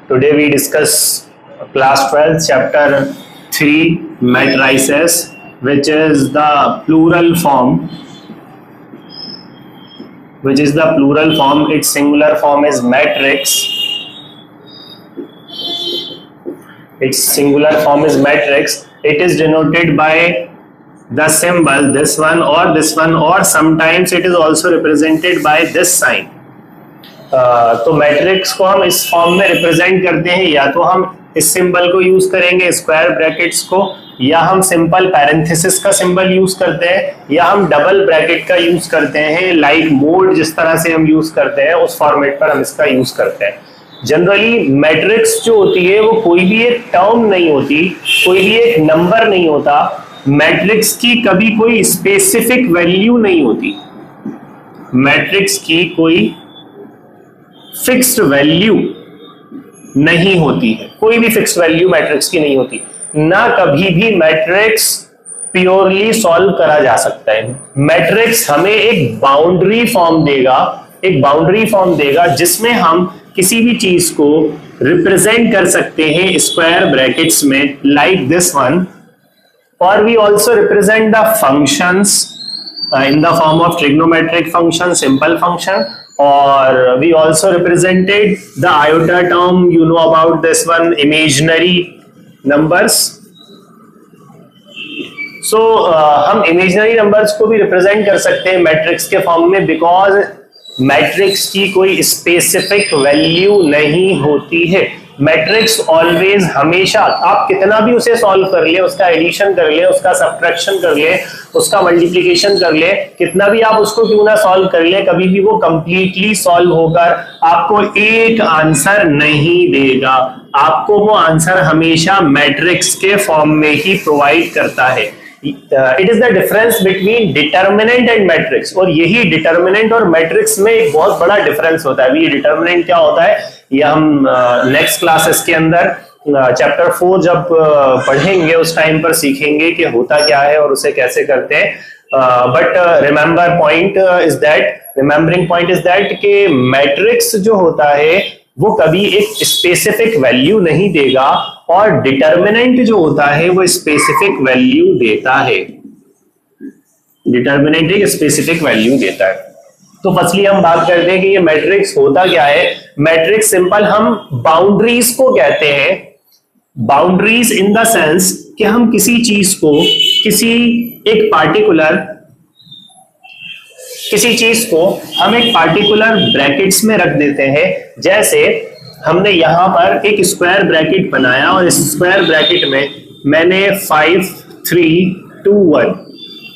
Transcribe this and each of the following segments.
Today we discuss class 12 chapter 3 matrices, which is the plural form. Its singular form is matrix. It is denoted by the symbol this one, or sometimes it is also represented by this sign. तो matrix को हम इस form में represent करते हैं, या तो हम इस सिंबल को यूज करेंगे स्क्वायर ब्रैकेट्स को, या हम सिंपल पैरेंथेसिस का सिंबल यूज करते हैं, या हम डबल ब्रैकेट का यूज करते हैं, लाइक मोड जिस तरह से हम यूज करते हैं उस फॉर्मेट पर हम इसका यूज करते हैं. जनरली मैट्रिक्स जो होती है वो कोई भी एक टर्म नहीं होती, कोई भी एक नंबर नहीं होता. मैट्रिक्स की कभी कोई स्पेसिफिक वैल्यू नहीं होती, मैट्रिक्स की कोई फिक्स्ड वैल्यू नहीं होती है, कोई भी फिक्स्ड वैल्यू मैट्रिक्स की नहीं होती. ना कभी भी मैट्रिक्स प्योरली सॉल्व करा जा सकता है. मैट्रिक्स हमें एक बाउंड्री फॉर्म देगा जिसमें हम किसी भी चीज को रिप्रेजेंट कर सकते हैं स्क्वायर ब्रैकेट्स में, लाइक दिस वन. और we also represent the functions in the form of trigonometric function, simple function, or we also represented the iota term, you know about this one, imaginary numbers. So हम imaginary numbers को भी represent कर सकते हैं matrix के form में, because matrix की कोई स्पेसिफिक वैल्यू नहीं होती है. मैट्रिक्स ऑलवेज, हमेशा, आप कितना भी उसे सॉल्व कर ले, उसका एडिशन कर ले, उसका सब्ट्रैक्शन कर ले, उसका मल्टीप्लिकेशन कर ले, कितना भी आप उसको क्यों ना सॉल्व कर ले, कभी भी वो कंप्लीटली सॉल्व होकर आपको एक आंसर नहीं देगा. आपको वो आंसर हमेशा मैट्रिक्स के फॉर्म में ही प्रोवाइड करता है. It is the difference between determinant and matrix. और यही डिटर्मिनेंट और मैट्रिक्स में एक बहुत बड़ा डिफरेंस होता है. ये डिटर्मिनेंट क्या होता है ये हम नेक्स्ट क्लासेस के अंदर चैप्टर 4 जब पढ़ेंगे उस टाइम पर सीखेंगे कि होता क्या है और उसे कैसे करते हैं. But remembering point is that कि मैट्रिक्स जो होता है वो कभी एक स्पेसिफिक वैल्यू नहीं देगा, और डिटर्मिनेंट जो होता है वो स्पेसिफिक वैल्यू देता है. डिटर्मिनेंट एक स्पेसिफिक वैल्यू देता है. तो फर्स्टली हम बात करते हैं कि ये मैट्रिक्स होता क्या है. मैट्रिक्स सिंपल हम बाउंड्रीज को कहते हैं. बाउंड्रीज इन द सेंस कि हम किसी चीज को एक पार्टिकुलर ब्रैकेट्स में रख देते हैं. जैसे हमने यहां पर एक स्क्वायर ब्रैकेट बनाया और इस स्क्वायर ब्रैकेट में मैंने 5, 3, 2, 1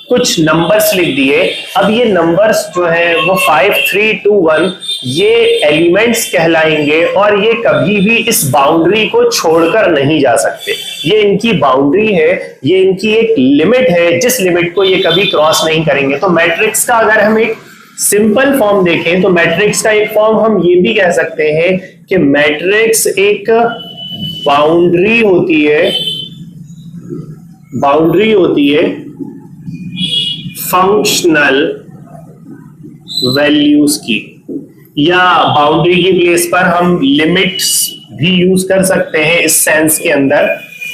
कुछ नंबर्स लिख दिए. अब ये नंबर्स जो है वो 5, 3, 2, 1 ये एलिमेंट्स कहलाएंगे, और ये कभी भी इस बाउंड्री को छोड़कर नहीं जा सकते. ये इनकी बाउंड्री है, ये इनकी एक लिमिट है जिस लिमिट को ये कभी क्रॉस नहीं करेंगे. तो मैट्रिक्स का अगर हम एक सिंपल फॉर्म देखें तो मैट्रिक्स का एक फॉर्म हम ये भी कह सकते हैं कि मैट्रिक्स एक बाउंड्री होती है फंक्शनल वैल्यूज की, या बाउंड्री की प्लेस पर हम लिमिट्स भी यूज कर सकते हैं इस सेंस के अंदर.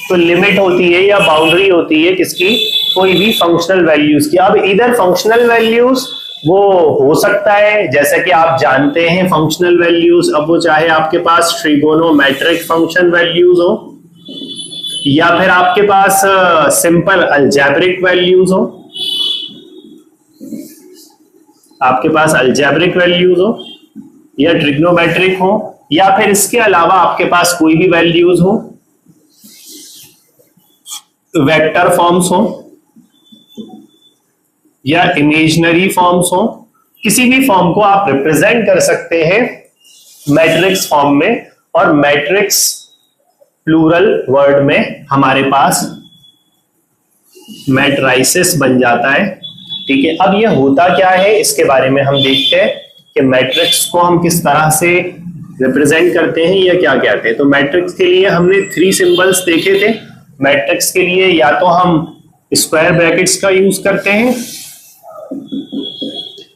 तो लिमिट होती है या बाउंड्री होती है किसकी, कोई भी फंक्शनल वैल्यूज की. अब इधर फंक्शनल वैल्यूज वो हो सकता है जैसे कि आप जानते हैं फंक्शनल वैल्यूज, अब वो चाहे आपके पास ट्रिगोनोमेट्रिक फंक्शन वैल्यूज हो, या फिर आपके पास सिंपल अलजेब्रिक वैल्यूज हो, या ट्रिग्नोमेट्रिक हो, या फिर इसके अलावा आपके पास कोई भी वैल्यूज हो, वेक्टर फॉर्म्स हो या इमेजिनरी फॉर्म्स हो. किसी भी फॉर्म को आप रिप्रेजेंट कर सकते हैं मैट्रिक्स फॉर्म में, और मैट्रिक्स प्लूरल वर्ड में हमारे पास मैट्राइसेस बन जाता है. ठीक है, अब ये होता क्या है इसके बारे में हम देखते हैं कि मैट्रिक्स को हम किस तरह से रिप्रेजेंट करते हैं या क्या कहते हैं. तो मैट्रिक्स के लिए हमने 3 सिंबल्स देखे थे. मैट्रिक्स के लिए या तो हम स्क्वायर ब्रैकेट्स का यूज करते हैं,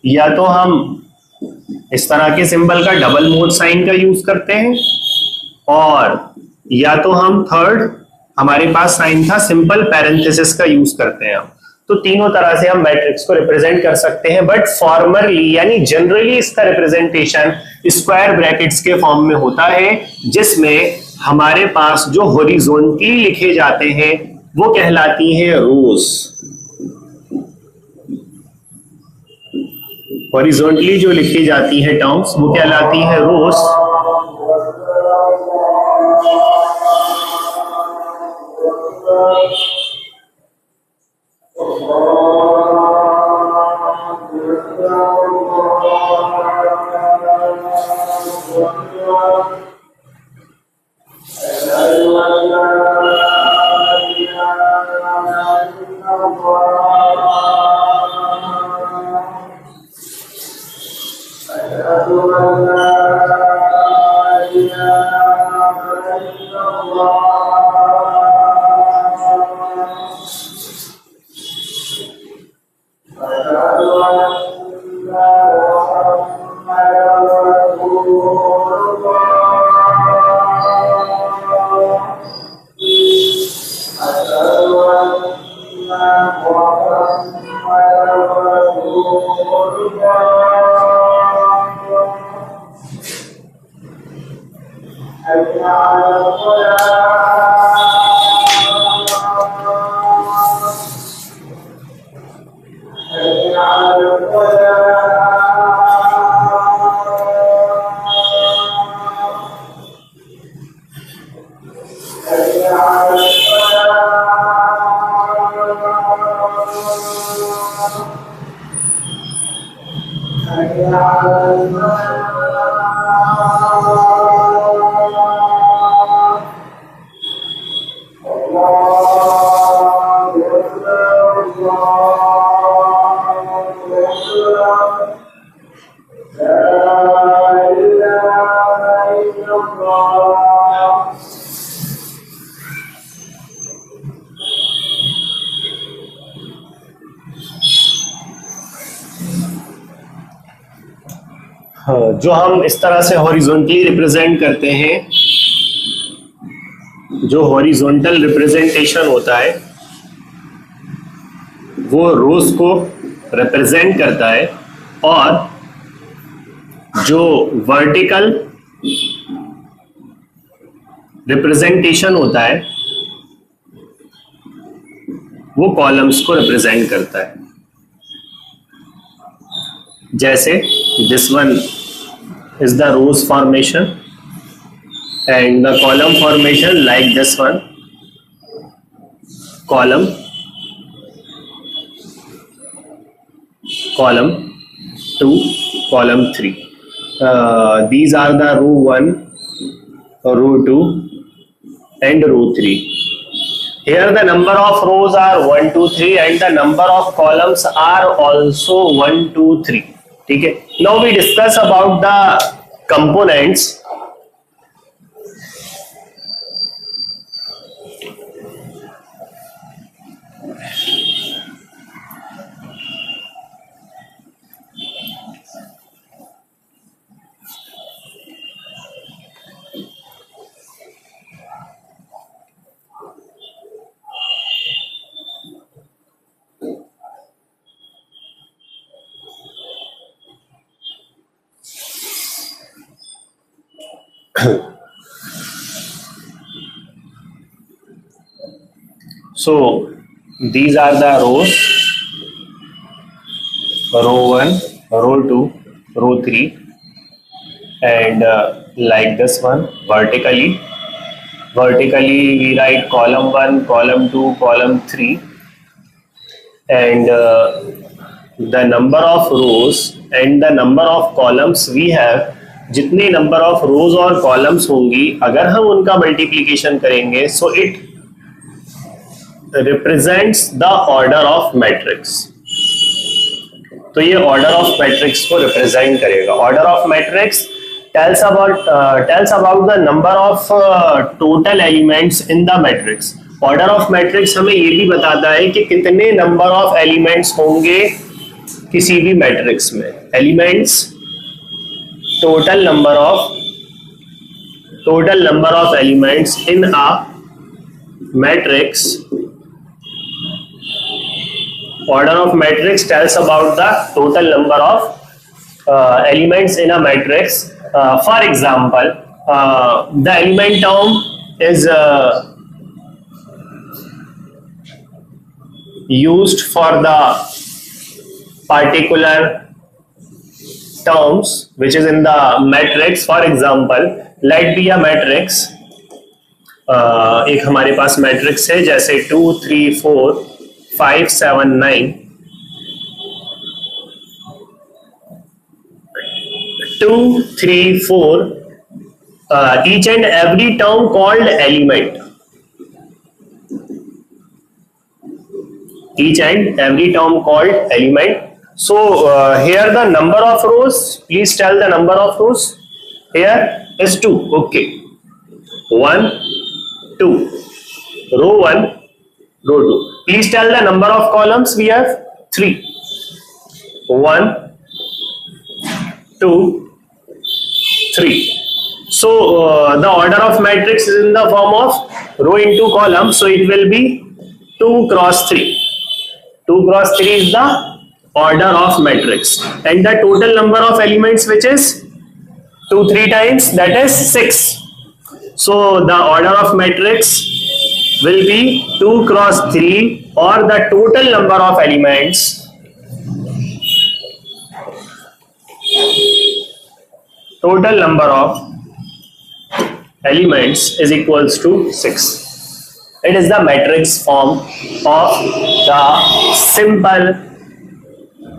या तो हम इस तरह के सिंबल का डबल मोड साइन का यूज करते हैं, और या तो हम थर्ड, हमारे पास साइन था सिंपल पैरेंथेसिस का यूज करते हैं हम। तो तीनों तरह से हम मैट्रिक्स को रिप्रेजेंट कर सकते हैं, बट फॉर्मरली यानी जनरली इसका रिप्रेजेंटेशन स्क्वायर ब्रैकेट्स के फॉर्म में होता है, जिसमें हमारे पास जो हॉरिजॉन्टली लिखे जाते हैं वो कहलाती हैं रोज। हॉरिजॉन्टली जो लिखी जाती है टर्म्स वो कहलाती है रोज। जो हम इस तरह से हॉरिजॉन्टली रिप्रेजेंट करते हैं, जो हॉरिजॉन्टल रिप्रेजेंटेशन होता है वो रोज को रिप्रेजेंट करता है, और जो वर्टिकल रिप्रेजेंटेशन होता है वो कॉलम्स को रिप्रेजेंट करता है। जैसे this one is the rows formation and the column formation like this one, column 2, column 3. These are the row 1, row 2 and row 3. Here the number of rows are 1, 2, 3 and the number of columns are also 1, 2, 3. ठीक है। Now we discuss about the components. So these are the rows, row 1, row 2, row 3 and like this one vertically we write column 1, column 2, column 3 and the number of rows and the number of columns we have. जितने number of रोज और columns होंगी अगर हम उनका multiplication करेंगे so it represents the order of matrix. तो ये order of matrix को रिप्रेजेंट करेगा। Order of matrix tells about the number of total elements in the matrix. Order of matrix हमें ये भी बताता है कि कितने नंबर ऑफ एलिमेंट्स होंगे किसी भी मैट्रिक्स में। Elements, total number of total number of elements in a matrix. Order of matrix tells about the total number of elements in a matrix. For example, the element term is used for the particular terms which is in the matrix. For example, let be a matrix. एक हमारे पास matrix है जैसे 2 3 4 5 7 9, 2 3 4, each and every term called element, each and every term called element. So here the number of rows, please tell the number of rows. Here is 2. Okay, 1 2, row 1 row 2. Please tell the number of columns. We have 3. 1 2 3. So the order of matrix is in the form of row into column, so it will be 2 cross 3. 2 cross 3 is the order of matrix, and the total number of elements, which is 2 3 times, that is 6. So the order of matrix will be 2 cross 3, or the total number of elements is equals to 6. It is the matrix form of the simple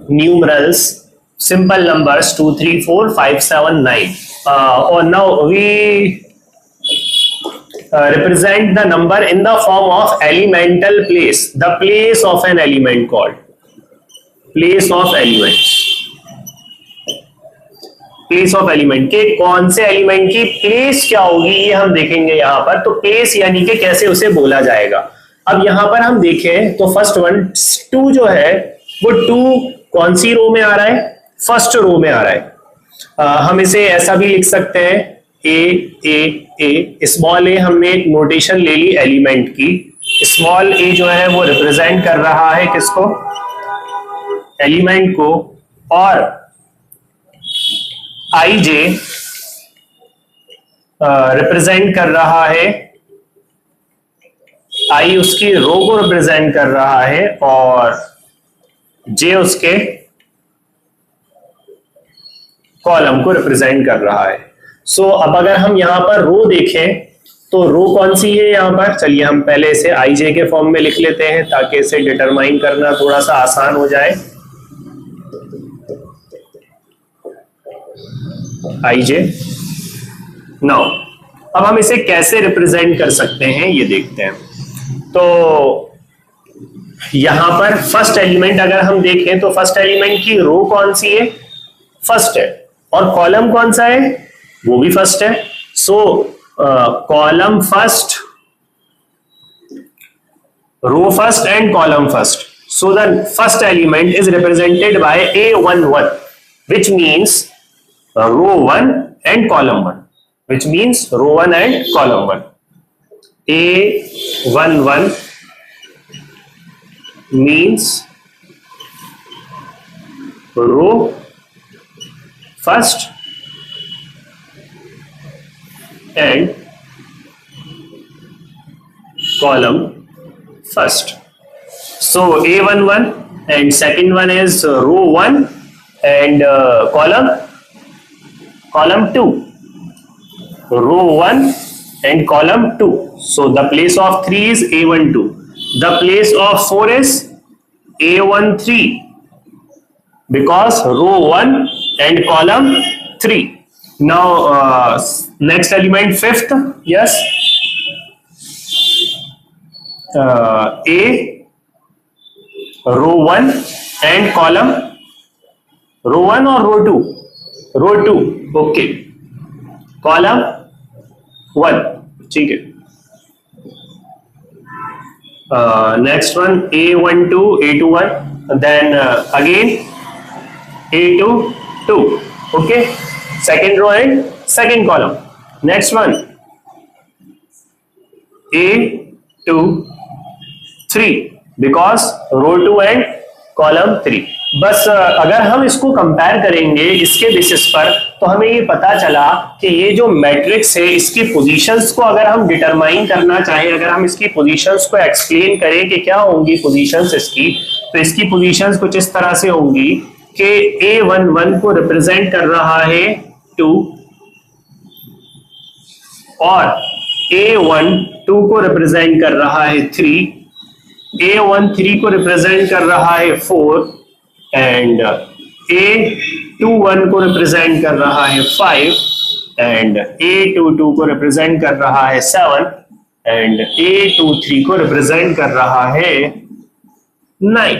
numerals, simple numbers 2 3 4 5 7 9. Or now we represent the number in the form of elemental place, the place of an element called place of elements. Place of element के कौन से element की place क्या होगी ये हम देखेंगे यहाँ पर. तो प्लेस यानी कि कैसे उसे बोला जाएगा. अब यहाँ पर हम देखें तो फर्स्ट वन 2 जो है वो 2 कौन सी रो में आ रहा है, फर्स्ट रो में आ रहा है. हम इसे ऐसा भी लिख सकते हैं ए स्मॉल ए. हमने एक नोटेशन ले ली एलिमेंट की. स्मॉल ए जो है वो रिप्रेजेंट कर रहा है किसको, एलिमेंट को, और आई जे रिप्रेजेंट कर रहा है, आई उसकी रो को रिप्रेजेंट कर रहा है, और जे उसके कॉलम को रिप्रेजेंट कर रहा है. सो अब अगर हम यहां पर रो देखें तो रो कौन सी है यहां पर. चलिए हम पहले इसे आई जे के फॉर्म में लिख लेते हैं ताकि इसे डिटरमाइन करना थोड़ा सा आसान हो जाए. आई जे. नाउ अब हम इसे कैसे रिप्रेजेंट कर सकते हैं ये देखते हैं. तो यहां पर फर्स्ट एलिमेंट अगर हम देखें तो फर्स्ट एलिमेंट की रो कौन सी है, फर्स्ट है, और कॉलम कौन सा है, वो भी फर्स्ट है. So column first, row first and column first. So the first element is represented by A11, which means row 1 and column 1, which means row 1 and column 1. A11 means row first and column first. So A11 and second one is row 1 and column 2, row 1 and column 2. So the place of 3 is A12, the place of 4 is A13, because row 1 and column 3. Now next element, fifth, yes, A row 1 and column, row 1 or row 2, row 2, okay, column 1, ठीक है. Next one A12, A21, then again A22, okay, second row and second column. Next one A2 3 because row 2 and column 3। बस अगर हम इसको compare करेंगे इसके basis पर तो हमें ये पता चला कि ये जो मैट्रिक्स है इसकी पोजीशंस को अगर हम डिटरमाइन करना चाहें, अगर हम इसकी पोजीशंस को एक्सप्लेन करें कि क्या होंगी पोजीशंस इसकी, तो इसकी पोजीशंस कुछ इस तरह से होंगी कि A11 को रिप्रेजेंट कर रहा है 2 और A12 को रिप्रेजेंट कर रहा है 3, A13 को रिप्रेजेंट कर रहा है 4 एंड A21 को रिप्रेजेंट कर रहा है 5 एंड A22 को रिप्रेजेंट कर रहा है 7 एंड A23 को रिप्रेजेंट कर रहा है 9।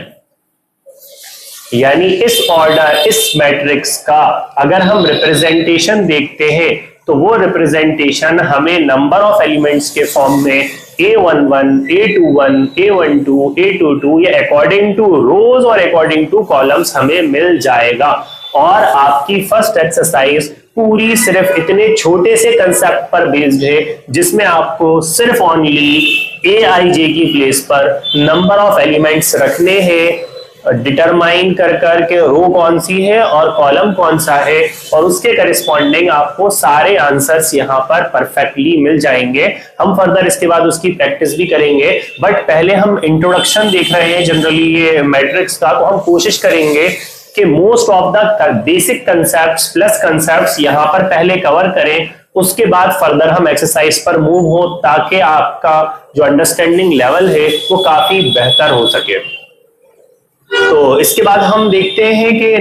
यानी इस ऑर्डर, इस मैट्रिक्स का अगर हम रिप्रेजेंटेशन देखते हैं तो वो रिप्रेजेंटेशन हमें नंबर ऑफ एलिमेंट्स के फॉर्म में A11, A21, A12, A22 ये अकॉर्डिंग टू रोज और अकॉर्डिंग टू कॉलम्स हमें मिल जाएगा। और आपकी फर्स्ट एक्सरसाइज पूरी सिर्फ इतने छोटे से कंसेप्ट पर बेस्ड है जिसमें आपको सिर्फ ओनली Aij की प्लेस पर नंबर ऑफ एलिमेंट्स रखने हैं, डिटरमाइन कर के रो कौन सी है और कॉलम कौन सा है, और उसके करिस्पॉन्डिंग आपको सारे आंसर्स यहाँ पर परफेक्टली मिल जाएंगे। हम फर्दर इसके बाद उसकी प्रैक्टिस भी करेंगे, बट पहले हम इंट्रोडक्शन देख रहे हैं जनरली ये मैट्रिक्स का, तो हम कोशिश करेंगे कि most of the basic concepts plus concepts यहाँ पर पहले कवर करें, उसके बाद फर्दर हम एक्सरसाइज पर मूव हो ताकि आपका जो अंडरस्टैंडिंग लेवल है वो काफी बेहतर हो सके। तो इसके बाद हम देखते हैं कि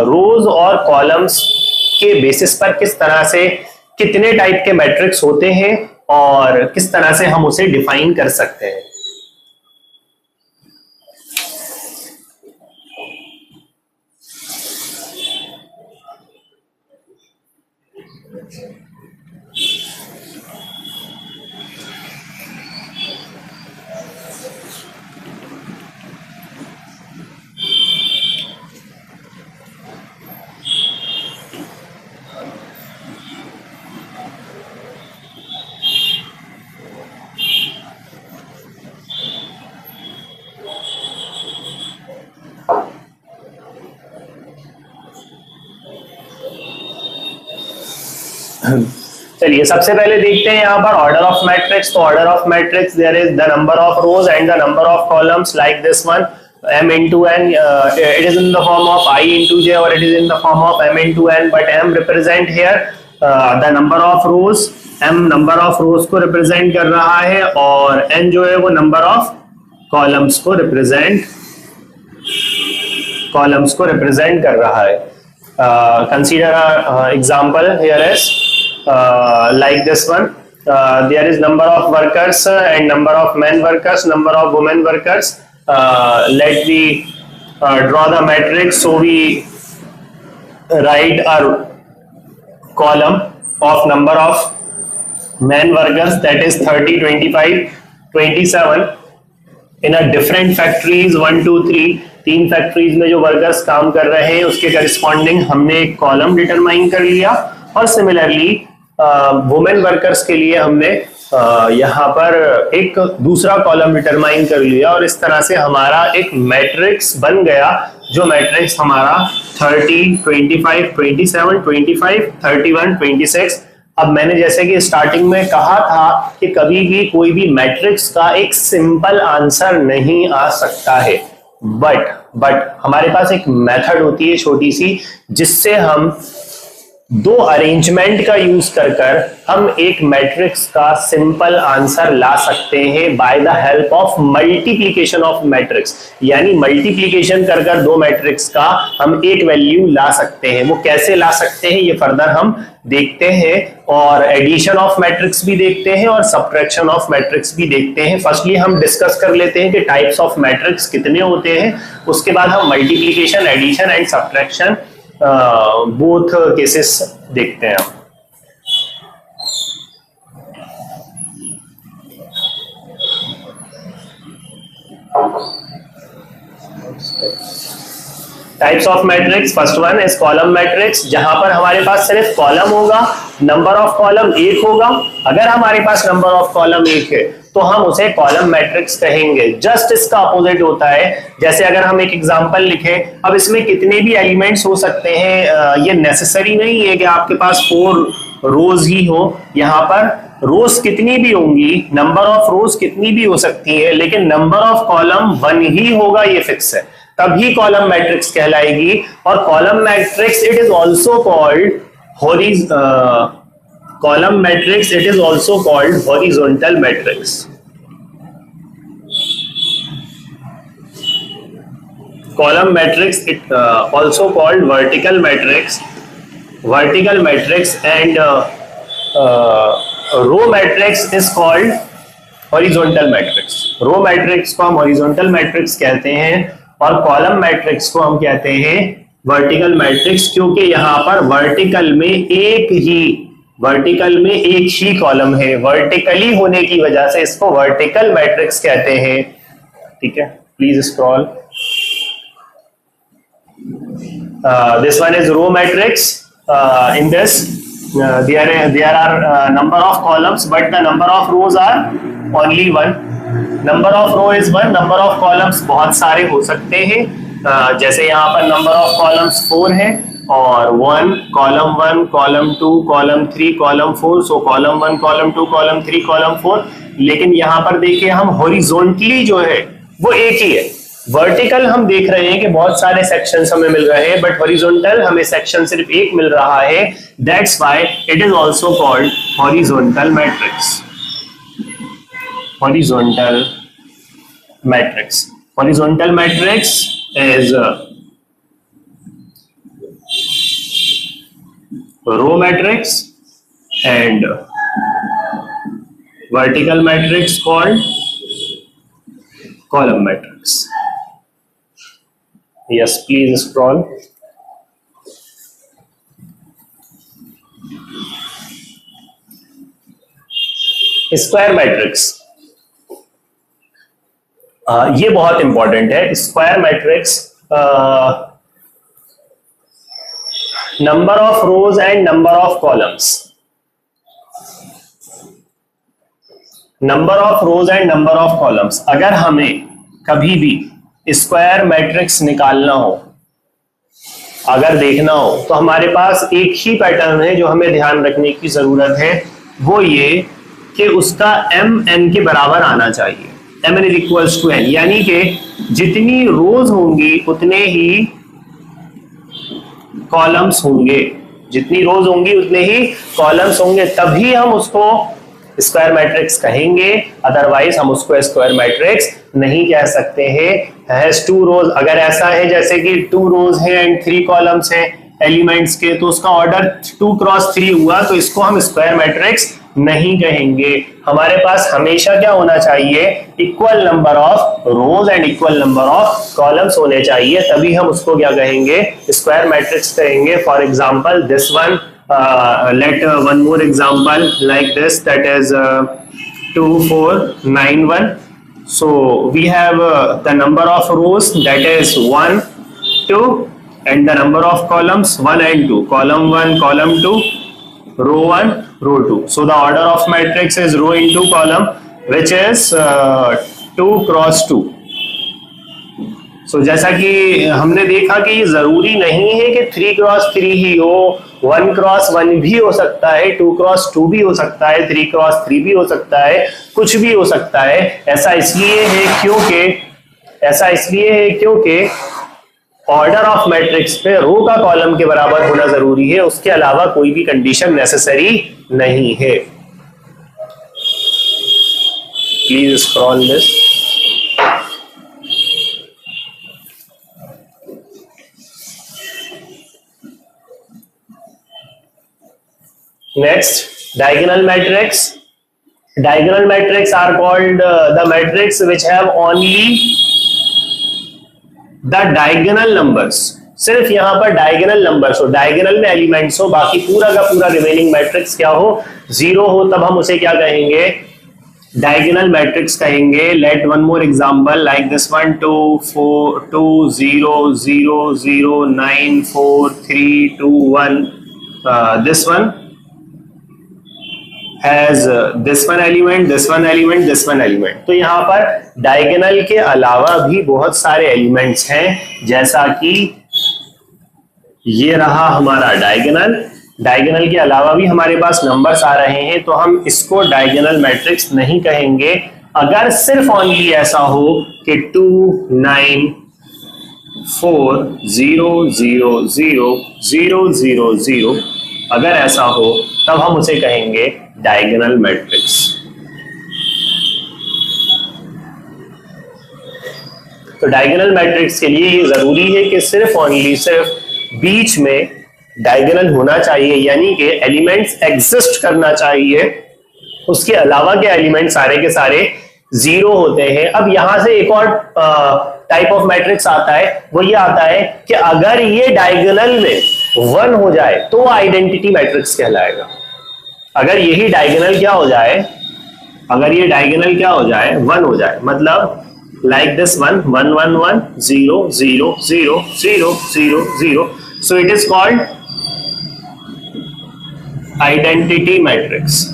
रोज और कॉलम्स के बेसिस पर किस तरह से कितने टाइप के मैट्रिक्स होते हैं और किस तरह से हम उसे डिफाइन कर सकते हैं। चलिए सबसे पहले देखते हैं यहाँ पर ऑर्डर ऑफ मैट्रिक्स। तो order of matrix there is the number of rows and the number of columns like this one m into n, it is in the form of I into j or it is in the form of m into n, but m represent here the number of rows, m number of rows को represent कर रहा है और n जो है वो number of columns को represent कर रहा है। Consider an example here is like this one, there is number of workers and number of men workers, number of women workers. Let me draw the matrix. So we write our column of number of men workers, that is 30, 25, 27 in a different factories 1, 2, 3। 3 factories में जो workers काम कर रहे हैं उसके corresponding हमने एक column determine कर लिया, और सिमिलरली वुमेन वर्कर्स के लिए हमने यहाँ पर एक दूसरा कॉलम डिटरमाइन कर लिया, और इस तरह से हमारा एक मैट्रिक्स बन गया, जो मैट्रिक्स हमारा 30, 25, 27, 25, 31, 26। अब मैंने जैसे कि स्टार्टिंग में कहा था कि कभी भी कोई भी मैट्रिक्स का एक सिंपल आंसर नहीं आ सकता है, बट हमारे पास एक मेथड होती है छोटी सी, जिससे हम दो अरेंजमेंट का यूज कर हम एक मैट्रिक्स का सिंपल आंसर ला सकते हैं by the help of multiplication of matrix. यानी मल्टीप्लीकेशन कर दो मैट्रिक्स का हम एक वैल्यू ला सकते हैं। वो कैसे ला सकते हैं ये फर्दर हम देखते हैं, और एडिशन ऑफ मैट्रिक्स भी देखते हैं और सबट्रैक्शन ऑफ मैट्रिक्स भी देखते हैं। फर्स्टली हम डिस्कस कर लेते हैं कि टाइप्स ऑफ मैट्रिक्स कितने होते हैं, उसके बाद हम multiplication, addition and subtraction both cases देखते हैं। Types of matrix, first one is column matrix, जहां पर हमारे पास सिर्फ कॉलम होगा नंबर ऑफ कॉलम एक होगा। अगर हमारे पास नंबर ऑफ कॉलम एक है तो हम उसे कॉलम मैट्रिक्स कहेंगे। जस्ट इसका अपोजिट होता है। जैसे अगर हम एक एग्जांपल लिखें, अब इसमें कितने भी एलिमेंट्स हो सकते हैं, ये नेसेसरी नहीं है कि आपके पास 4 रोज ही हो। यहाँ पर रोज कितनी भी होंगी, नंबर ऑफ रोज कितनी भी हो सकती है, लेकिन नंबर ऑफ कॉलम 1 ही होगा, ये फिक्स है, तभी कॉलम मैट्रिक्स कहलाएगी। और column matrix it is also called column matrix, it is also called horizontal matrix. Column matrix it also called vertical matrix, and row matrix is called horizontal matrix. row matrix को हम horizontal matrix कहते हैं और column matrix को हम कहते हैं vertical matrix, क्योंकि यहां पर वर्टिकल में एक ही कॉलम है। वर्टिकली होने की वजह से इसको वर्टिकल मैट्रिक्स कहते हैं। ठीक है, please scroll. This one is row matrix. In this there are number of columns but the number of rows are only 1. number of row is 1, number of columns बहुत सारे हो सकते हैं। जैसे यहाँ पर नंबर ऑफ कॉलम्स 4 है और 1 कॉलम 1 कॉलम 2 कॉलम 3 कॉलम 4, सो कॉलम 1 कॉलम 2 कॉलम 3 कॉलम 4। लेकिन यहाँ पर देखिए हम हॉरिजॉन्टली जो है वो एक ही है। वर्टिकल हम देख रहे हैं कि बहुत सारे सेक्शंस हमें मिल रहे हैं, बट हॉरिजॉन्टल हमें सेक्शन सिर्फ एक मिल रहा है। That's why it is also called horizontal matrix. Horizontal matrix, horizontal matrix is row matrix and vertical matrix called column matrix. Yes, please scroll. Square matrix, ये बहुत इंपॉर्टेंट है। Square matrix, number of rows and number of columns, number of rows and number of columns. अगर हमें कभी भी square matrix निकालना हो, अगर देखना हो, तो हमारे पास एक ही पैटर्न है जो हमें ध्यान रखने की जरूरत है, वो ये कि उसका m n के बराबर आना चाहिए। mn is equals to n, यानी कि जितनी रोज होंगी उतने ही कॉलम्स होंगे, जितनी रोज होंगी उतने ही कॉलम्स होंगे, तभी हम उसको स्क्वायर मैट्रिक्स कहेंगे। अदरवाइज हम उसको स्क्वायर मैट्रिक्स नहीं कह सकते हैं। हैज 2 रोज, अगर ऐसा है जैसे कि 2 रोज है एंड 3 कॉलम्स है एलिमेंट्स के, तो उसका ऑर्डर 2 क्रॉस 3 हुआ, तो इसको हम स्क्वायर मैट्रिक्स नहीं कहेंगे। हमारे पास हमेशा क्या होना चाहिए, equal number of rows and equal number of columns होने चाहिए, तभी हम उसको क्या कहेंगे, स्क्वायर मैट्रिक्स कहेंगे। For example this one, let one more example like this, that is 2 4 9 1. So we have the number of rows, that is 1 2, and the number of columns 1 and 2, column 1 column 2, row 1 row 2. So the order of matrix is row into column, which is 2 cross 2. So जैसा कि हमने देखा कि जरूरी नहीं है कि 3 cross 3 ही हो, 1 क्रॉस 1 भी हो सकता है, 2 क्रॉस 2 भी हो सकता है, 3 क्रॉस 3 भी हो सकता है, कुछ भी हो सकता है। ऐसा इसलिए है क्योंकि ऑर्डर ऑफ मैट्रिक्स पे रो का कॉलम के बराबर होना जरूरी है, उसके अलावा कोई भी कंडीशन नेसेसरी नहीं है। Please scroll this. Next, diagonal matrix. Diagonal matrix are called the matrix which have only the diagonal numbers. सिर्फ यहाँ पर डायगोनल नंबर्स हो, डायगोनल में एलिमेंट्स हो, बाकी पूरा का पूरा रिमेनिंग मैट्रिक्स क्या हो, 0 हो, तब हम उसे क्या कहेंगे, डायगोनल मैट्रिक्स कहेंगे। Let one more example like this one, 2 4 2 0 0 0 9 4 3 2 1, this one has this one element, this one element, this one element. तो यहाँ पर डायगोनल के अलावा भी बहुत सारे एलिमेंट्स हैं, जैसा कि ये रहा हमारा डायगोनल. डायगोनल के अलावा भी हमारे पास नंबर्स आ रहे हैं, तो हम इसको डायगोनल मैट्रिक्स नहीं कहेंगे अगर सिर्फ ओनली ऐसा हो कि 2 9 4 0 0 0 0 0 0, अगर ऐसा हो तब हम उसे कहेंगे डायगोनल मैट्रिक्स. तो डायगोनल मैट्रिक्स के लिए ये जरूरी है कि सिर्फ ओनली सिर्फ बीच में डायगोनल होना चाहिए, यानी कि एलिमेंट्स एग्जिस्ट करना चाहिए. उसके अलावा के एलिमेंट सारे के सारे जीरो होते हैं. अब यहां से एक और टाइप ऑफ मैट्रिक्स आता है, वो ये आता है कि अगर ये डायगोनल में 1 हो जाए तो आइडेंटिटी मैट्रिक्स कहलाएगा. अगर यही डायगोनल क्या हो जाए, अगर ये डायगोनल क्या हो जाए, 1 हो जाए, मतलब like this 1 1 1 1 0 0 0 0 0 0, so it is called identity matrix.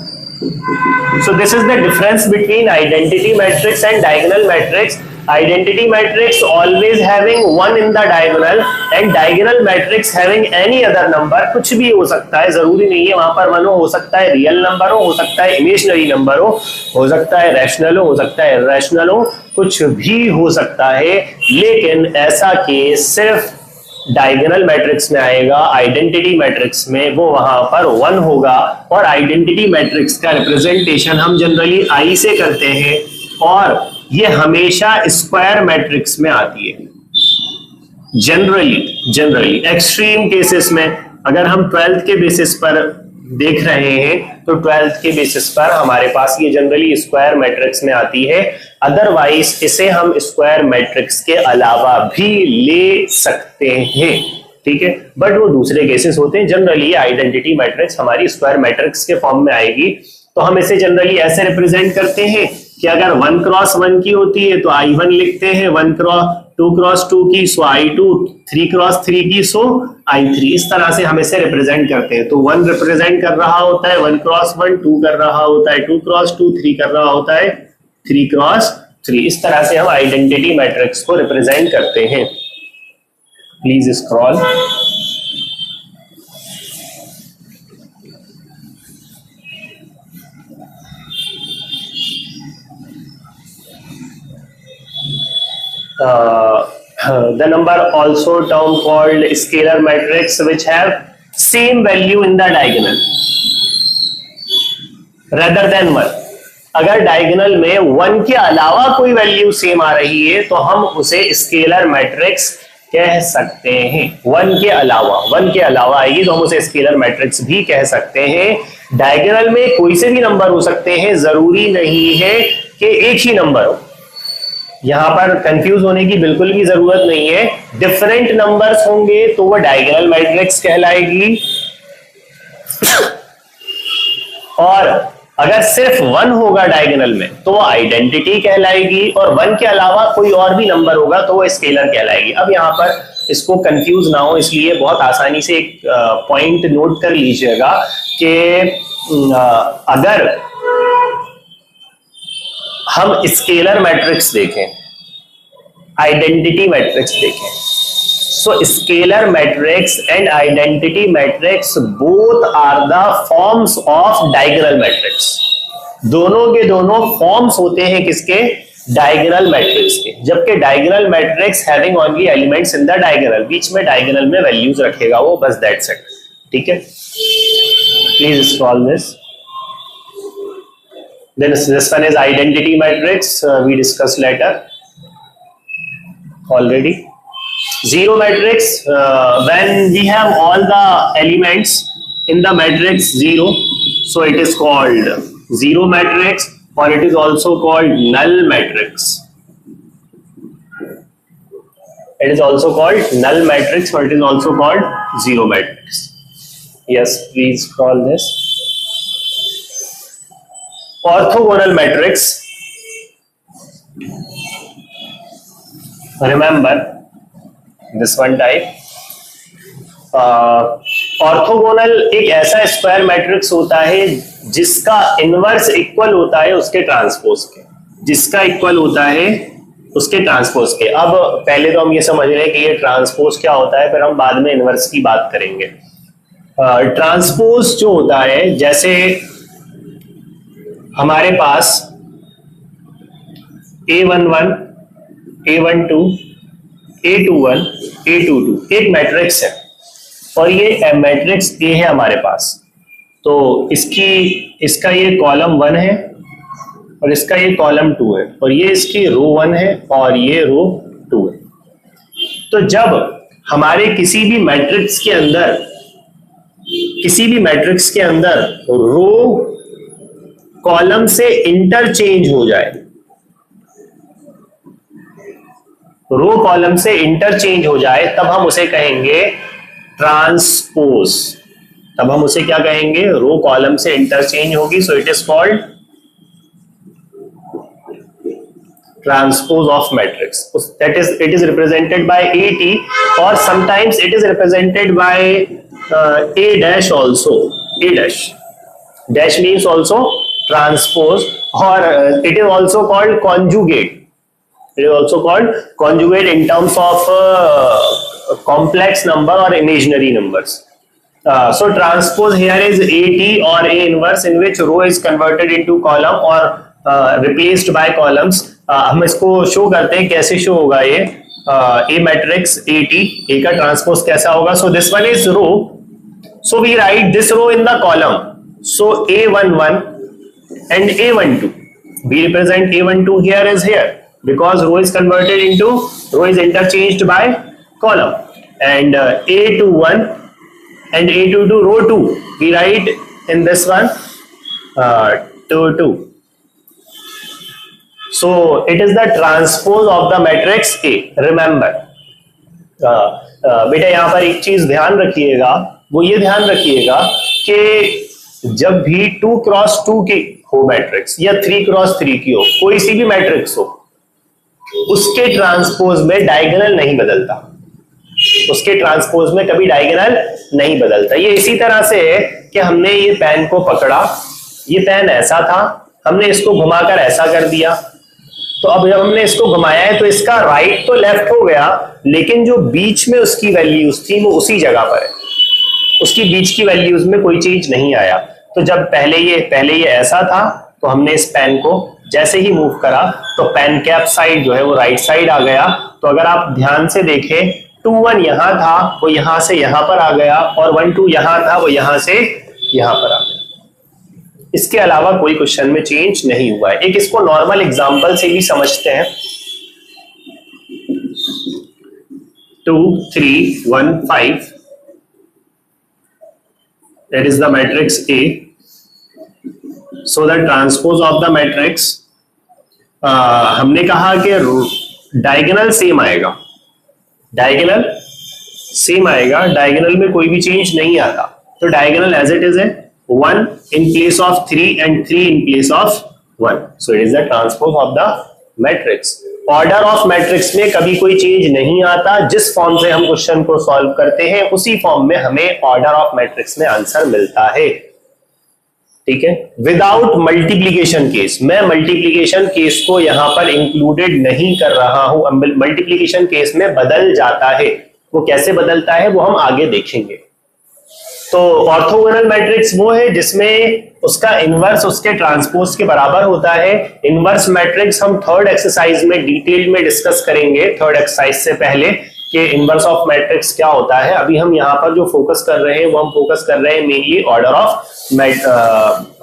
So this is the difference between identity matrix and diagonal matrix. Identity matrix always having 1 in the diagonal and diagonal matrix having any other number. कुछ भी हो सकता है, जरूरी नहीं है वहां पर 1 हो सकता है रियल नंबर हो सकता है इमेजिनरी नंबर हो सकता है रैशनल हो सकता है इरैशनल हो, कुछ भी हो सकता है. लेकिन ऐसा केस सिर्फ डायगोनल मैट्रिक्स में आएगा, आइडेंटिटी मैट्रिक्स में वो वहां पर 1 होगा. और आइडेंटिटी मैट्रिक्स का रिप्रेजेंटेशन हम जनरली आई से करते हैं, और ये हमेशा स्क्वायर मैट्रिक्स में आती है. जनरली एक्सट्रीम केसेस में अगर हम 12th के बेसिस पर देख रहे हैं तो 12th के बेसिस पर हमारे पास ये जनरली स्क्वायर मैट्रिक्स में आती है. अदरवाइज इसे हम स्क्वायर मैट्रिक्स के अलावा भी ले सकते हैं, ठीक है, बट वो दूसरे केसेस होते हैं. जनरली आइडेंटिटी मैट्रिक्स हमारी स्क्वायर मैट्रिक्स के फॉर्म में आएगी. तो हम इसे जनरली ऐसे रिप्रेजेंट करते हैं कि अगर 1 क्रॉस 1 की होती है तो I1 लिखते हैं, 2 क्रॉस 2 की सो I2, 3 क्रॉस 3 की सो I3. इस तरह से हम इसे रिप्रेजेंट करते हैं. तो 1 रिप्रेजेंट कर रहा होता है 1 क्रॉस 1, 2 कर रहा होता है 2 क्रॉस 2, 3 कर रहा होता है 3 क्रॉस 3. इस तरह से हम आइडेंटिटी मैट्रिक्स को रिप्रेजेंट करते हैं. Please scroll. The number also term called scalar matrix which have same value in the diagonal rather than 1. अगर डायगोनल में 1 के अलावा कोई वैल्यू सेम आ रही है तो हम उसे स्केलर मैट्रिक्स कह सकते हैं. 1 के अलावा आएगी तो हम उसे स्केलर मैट्रिक्स भी कह सकते हैं. डायगोनल में कोई से भी नंबर हो सकते हैं, जरूरी नहीं है कि एक ही नंबर हो. यहां पर कंफ्यूज होने की बिल्कुल भी जरूरत नहीं है. डिफरेंट नंबर्स होंगे तो वो डायगोनल मैट्रिक्स कहलाएगी, और अगर सिर्फ 1 होगा डायगोनल में तो वो आइडेंटिटी कहलाएगी, और 1 के अलावा कोई और भी नंबर होगा तो वो स्केलर कहलाएगी. अब यहां पर इसको कंफ्यूज ना हो इसलिए बहुत आसानी से एक पॉइंट नोट कर लीजिएगा कि अगर हम स्केलर मैट्रिक्स देखें, आइडेंटिटी मैट्रिक्स देखें, so scalar matrix and identity matrix both are the forms of diagonal matrix. दोनों के दोनों फॉर्म्स होते हैं किसके, डायगोनल मैट्रिक्स के. जबकि diagonal matrix having only elements in the diagonal, बीच में डायगोनल में वैल्यूज रखेगा वो, बस दैट्स इट. ठीक है, please scroll this. Then this one is identity matrix, we discussed later already. Zero matrix, when we have all the elements in the matrix 0, so it is called zero matrix, or it is also called null matrix. It is also called null matrix, or it is also called zero matrix. Yes, please scroll this. Orthogonal matrix, remember this one type. Orthogonal एक ऐसा square matrix होता है जिसका inverse equal होता है उसके transpose के, जिसका इक्वल होता है उसके ट्रांसपोज के। अब पहले तो हम ये समझ रहे हैं कि ये ट्रांसपोज क्या होता है, फिर हम बाद में इनवर्स की बात करेंगे। ट्रांसपोज जो होता है, जैसे हमारे पास A11, A12, A21, A22 एक मैट्रिक्स है और ये मैट्रिक्स A है हमारे पास। तो इसका ये कॉलम 1 है और इसका ये कॉलम 2 है और ये इसकी रो 1 है और ये रो 2 है। तो जब हमारे किसी भी मैट्रिक्स के अंदर रो कॉलम से इंटरचेंज हो जाए, रो कॉलम से इंटरचेंज हो जाए, तब हम उसे कहेंगे ट्रांसपोज। तब हम उसे क्या कहेंगे? रो कॉलम से इंटरचेंज होगी, सो it is called transpose of matrix. That is, it is represented by AT, or sometimes it is represented by A dash also. A dash means also transpose, or it is also called conjugate. It is also called conjugate in terms of complex number or imaginary numbers. So transpose here is AT or A inverse, in which row is converted into column or replaced by columns. हम इसको show करते हैं, कैसे show होगा ये A matrix AT, A का transpose कैसा होगा? So this one is row, so we write this row in the column, so A11 and A12, we represent A12 here is here because row is converted into, row is interchanged by column, and A21 and A22 row 2 we write in this one 2. So it is the transpose of the matrix A. Remember, बेटा यहाँ पर एक चीज ध्यान रखिएगा, वो ये ध्यान रखिएगा कि जब भी 2 क्रॉस 2 की हो मैट्रिक्स या 3 क्रॉस 3 की हो, कोई सी भी मैट्रिक्स हो, उसके ट्रांसपोज में डायगोनल नहीं बदलता, उसके ट्रांसपोज में कभी डायगोनल नहीं बदलता। ये इसी तरह से है कि हमने ये पेन को पकड़ा, ये पेन ऐसा था, हमने इसको घुमाकर ऐसा कर दिया, तो अब जब हमने इसको घुमाया है तो इसका राइट तो लेफ्ट हो गया, लेकिन जो बीच में उसकी वैल्यूज थी वो उसी जगह पर है, उसकी बीच की वैल्यूज में कोई चेंज नहीं आया। तो जब पहले ये ऐसा था, तो हमने इस पेन को जैसे ही मूव करा तो पेन कैप साइड जो है वो राइट साइड आ गया। तो अगर आप ध्यान से देखें, 2-1 यहां था, वो यहां से यहां पर आ गया, और 1-2 यहां था, वो यहां से यहां पर आ गया। इसके अलावा कोई क्वेश्चन में चेंज नहीं हुआ है। एक इसको नॉर्मल एग्जांपल से भी समझते हैं। 2, 3, 1, 5 that is the matrix A. So the transpose of the matrix, हमने कहा कि डायगोनल सेम आएगा, डायगोनल सेम आएगा, डायगोनल में कोई भी चेंज नहीं आता। तो डायगोनल एज इट इज है, 1 in place of 3 and 3 in place of 1. So it is the transpose of the matrix. Order of matrix में कभी कोई चेंज नहीं आता, जिस फॉर्म से हम क्वेश्चन को सॉल्व करते हैं उसी फॉर्म में हमें ऑर्डर ऑफ मैट्रिक्स में आंसर मिलता है। ठीक है, विदाउट मल्टीप्लीकेशन केस। मैं मल्टीप्लीकेशन केस को यहां पर इंक्लूडेड नहीं कर रहा हूं, मल्टीप्लीकेशन केस में बदल जाता है। वो कैसे बदलता है वो हम आगे देखेंगे। तो ऑर्थोगोनल मैट्रिक्स वो है जिसमें उसका इनवर्स उसके ट्रांसपोज के बराबर होता है। इनवर्स मैट्रिक्स हम थर्ड एक्सरसाइज में डिटेल में डिस्कस करेंगे, थर्ड एक्सरसाइज से पहले, कि इनवर्स ऑफ मैट्रिक्स क्या होता है। अभी हम यहाँ पर जो फोकस कर रहे हैं वो हम फोकस कर रहे हैं मेनली ऑर्डर ऑफ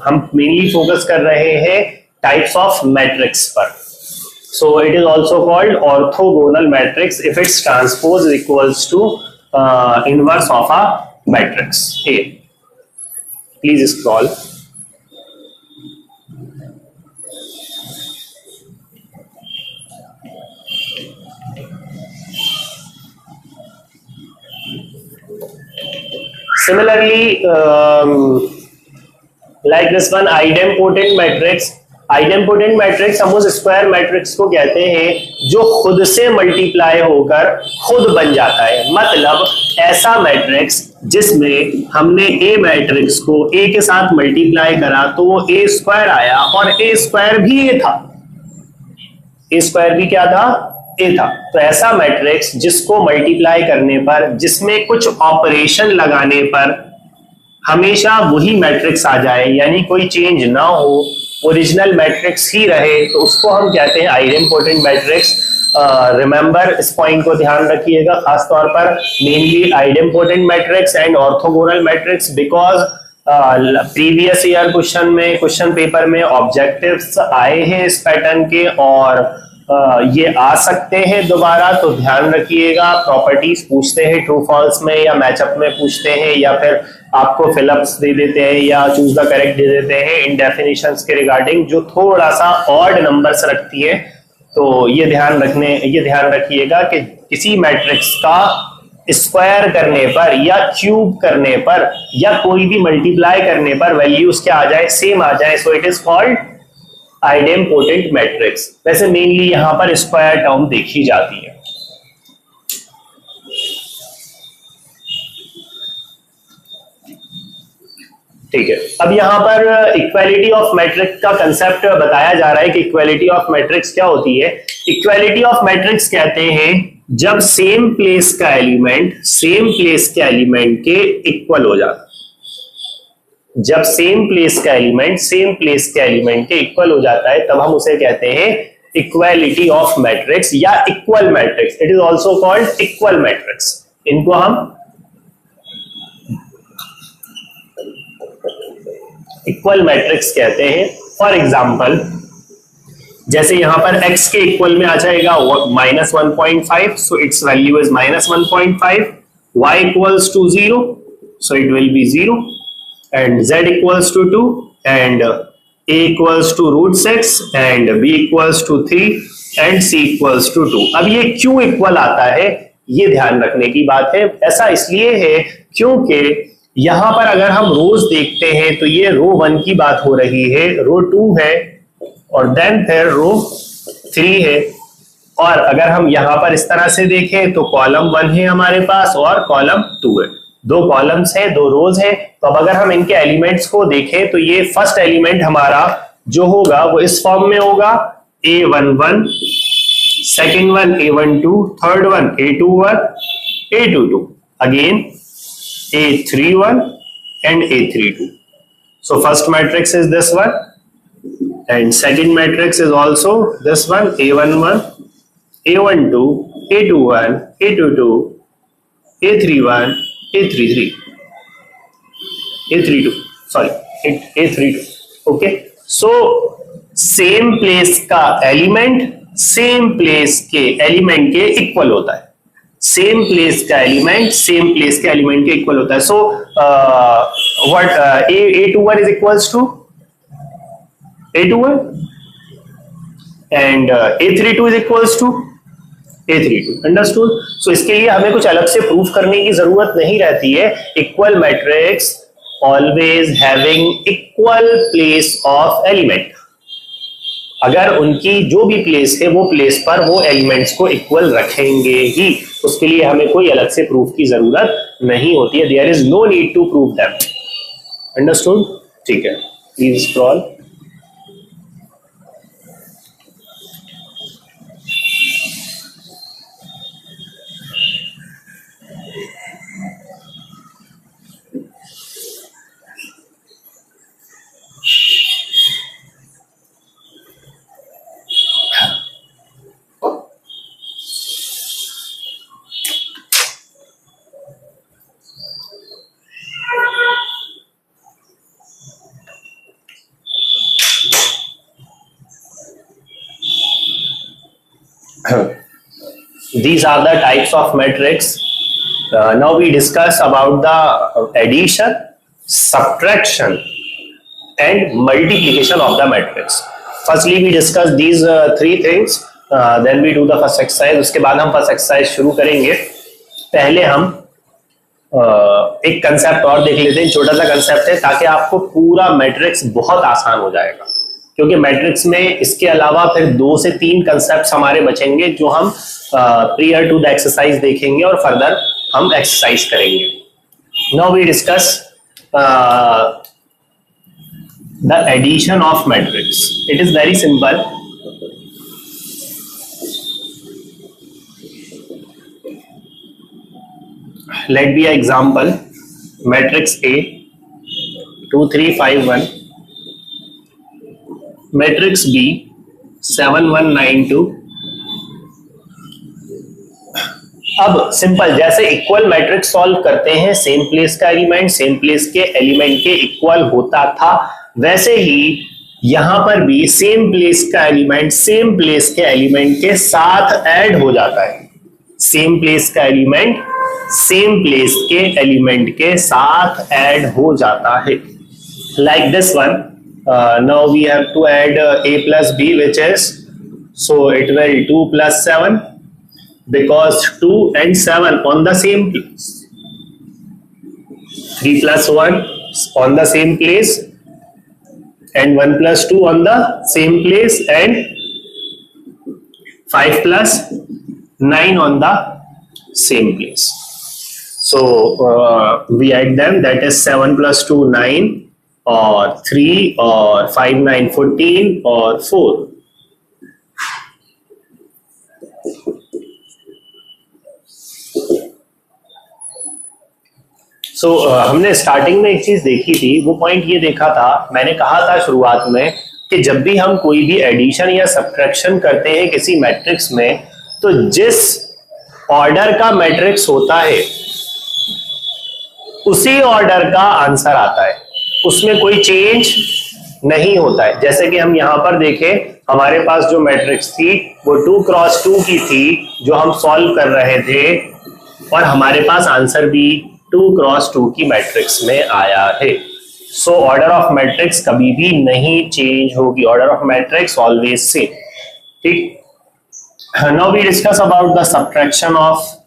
हम मेनली फोकस कर रहे हैं टाइप्स ऑफ मैट्रिक्स पर। So it is also called orthogonal matrix if its transpose is equals to inverse of a matrix A. Please scroll. Similarly, like this one, idempotent matrix. Idempotent matrix हम उस square matrix को कहते हैं जो खुद से multiply होकर खुद बन जाता है। मतलब ऐसा मैट्रिक्स जिसमें हमने ए मैट्रिक्स को ए के साथ मल्टीप्लाई करा तो वो ए स्क्वायर आया, और ए स्क्वायर भी ए था, ए स्क्वायर भी क्या था, ए था। तो ऐसा मैट्रिक्स जिसको मल्टीप्लाई करने पर, जिसमें कुछ ऑपरेशन लगाने पर हमेशा वही मैट्रिक्स आ जाए, यानी कोई चेंज ना हो, ओरिजिनल मैट्रिक्स ही रहे, तो उसको हम कहते हैं आइडेम्पोटेंट मैट्रिक्स। रिमेंबर, इस पॉइंट को ध्यान रखिएगा खास तौर पर, mainly idempotent matrix and orthogonal matrix, because previous year question में, क्वेश्चन पेपर में ऑब्जेक्टिव्स आए हैं इस पैटर्न के, और ये आ सकते हैं दोबारा, तो ध्यान रखिएगा। प्रॉपर्टीज पूछते हैं ट्रू फॉल्स में, या मैचअप में पूछते हैं, या फिर आपको फिलअप्स दे देते हैं, या चूज द करेक्ट दे देते हैं इन डेफिनेशंस के रिगार्डिंग, जो थोड़ा सा ऑड नंबर्स रखती है। तो ये ध्यान रखिएगा कि किसी मैट्रिक्स का स्क्वायर करने पर, या क्यूब करने पर, या कोई भी मल्टीप्लाई करने पर वैल्यूज क्या आ जाए, सेम आ जाए, सो it is called idempotent matrix. वैसे मेनली यहां पर स्क्वायर टर्म देखी जाती है। ठीक है, अब यहां पर इक्वालिटी ऑफ मैट्रिक्स का कंसेप्ट बताया जा रहा है कि इक्वालिटी ऑफ मैट्रिक्स क्या होती है। इक्वालिटी ऑफ मैट्रिक्स कहते हैं जब सेम प्लेस का एलिमेंट सेम प्लेस के एलिमेंट के इक्वल हो जाता है। जब सेम प्लेस का एलिमेंट सेम प्लेस के एलिमेंट के इक्वल हो जाता है, तब हम उसे कहते हैं इक्वालिटी ऑफ मैट्रिक्स या equal matrix. It is also called equal matrix. इनको हम इक्वल मैट्रिक्स कहते हैं। फॉर एग्जाम्पल, जैसे यहां पर x के इक्वल में आ जाएगा -1.5, so its value is -1.5, y equals to 0, so it will be 0, and z equals to 2, and a equals to √6, and b equals to 3, and c equals to 2। अब ये क्यों इक्वल आता है, ये ध्यान रखने की बात है। ऐसा इसलिए है क्योंकि यहां पर अगर हम रोज देखते हैं तो ये रो 1 की बात हो रही है, रो 2 है, और देन फिर रो 3 है। और अगर हम यहां पर इस तरह से देखें तो कॉलम 1 है हमारे पास और कॉलम 2 है, 2 कॉलम्स है, 2 रोज है। तो अब अगर हम इनके एलिमेंट्स को देखें तो ये फर्स्ट एलिमेंट हमारा जो होगा वो इस फॉर्म में होगा, A11, second one A12, third one A21, A22, again A31 and A32. So first matrix is this one, and second matrix is also this one, A11, A12, A21, A22, A31, A33, A32, sorry, A32. Okay, so same place का element same place के element के equal होता है, same place का element same place के element के equal होता है। So what A21 is equals to A21 and A32 is equals to A32। Understood. So इसके लिए हमें कुछ अलग से प्रूफ करने की जरूरत नहीं रहती है। Equal matrix always having equal place of element, अगर उनकी जो भी प्लेस है वो प्लेस पर वो एलिमेंट्स को इक्वल रखेंगे ही, उसके लिए हमें कोई अलग से प्रूफ की जरूरत नहीं होती है। There is no need to prove that. Understood? ठीक है, please scroll. These are the types of matrix. Now we discuss about the addition, subtraction and multiplication of the matrix. Firstly we discuss these three things, then we do the first exercise. उसके बाद हम first exercise शुरू करेंगे। पहले हम एक concept और देख लेते हैं, छोटा सा कंसेप्ट है, ताकि आपको पूरा मैट्रिक्स बहुत आसान हो जाएगा। क्योंकि मैट्रिक्स में इसके अलावा फिर 2 से 3 कंसेप्ट हमारे बचेंगे जो हम प्रियर टू द एक्सरसाइज देखेंगे और फर्दर हम एक्सरसाइज करेंगे। Now we discuss the addition of matrix. It is very simple. Let be an example. Matrix A 2 3 5 1, matrix B 7 1 9 2. अब सिंपल, जैसे इक्वल मैट्रिक्स सॉल्व करते हैं, सेम प्लेस का element same place के एलिमेंट के equal होता था, वैसे ही यहां पर भी सेम प्लेस का एलिमेंट सेम प्लेस के एलिमेंट के साथ ऐड हो जाता है। सेम प्लेस का एलिमेंट सेम प्लेस के एलिमेंट के साथ ऐड हो जाता है। Like this one, now we have to add a plus b, which is, so it will 2 plus 7, because 2 and 7 on the same place, 3 plus 1 on the same place, and 1 plus 2 on the same place, and 5 plus 9 on the same place. So we add them, that is 7 plus 2 9, or 3, or 5 9 14, or 4. So, हमने starting में एक चीज देखी थी, वो point ये देखा था, मैंने कहा था शुरुआत में कि जब भी हम कोई भी एडिशन या सब्ट्रैक्शन करते हैं किसी मैट्रिक्स में, तो जिस ऑर्डर का मैट्रिक्स होता है उसी ऑर्डर का आंसर आता है, उसमें कोई चेंज नहीं होता है। जैसे कि हम यहां पर देखें, हमारे पास जो मैट्रिक्स थी वो 2 क्रॉस 2 की थी जो हम सॉल्व कर रहे थे, और हमारे पास आंसर भी 2 क्रॉस 2 की मैट्रिक्स में आया है। सो ऑर्डर ऑफ मैट्रिक्स कभी भी नहीं चेंज होगी, order of matrix always same. ठीक, now we discuss about the subtraction of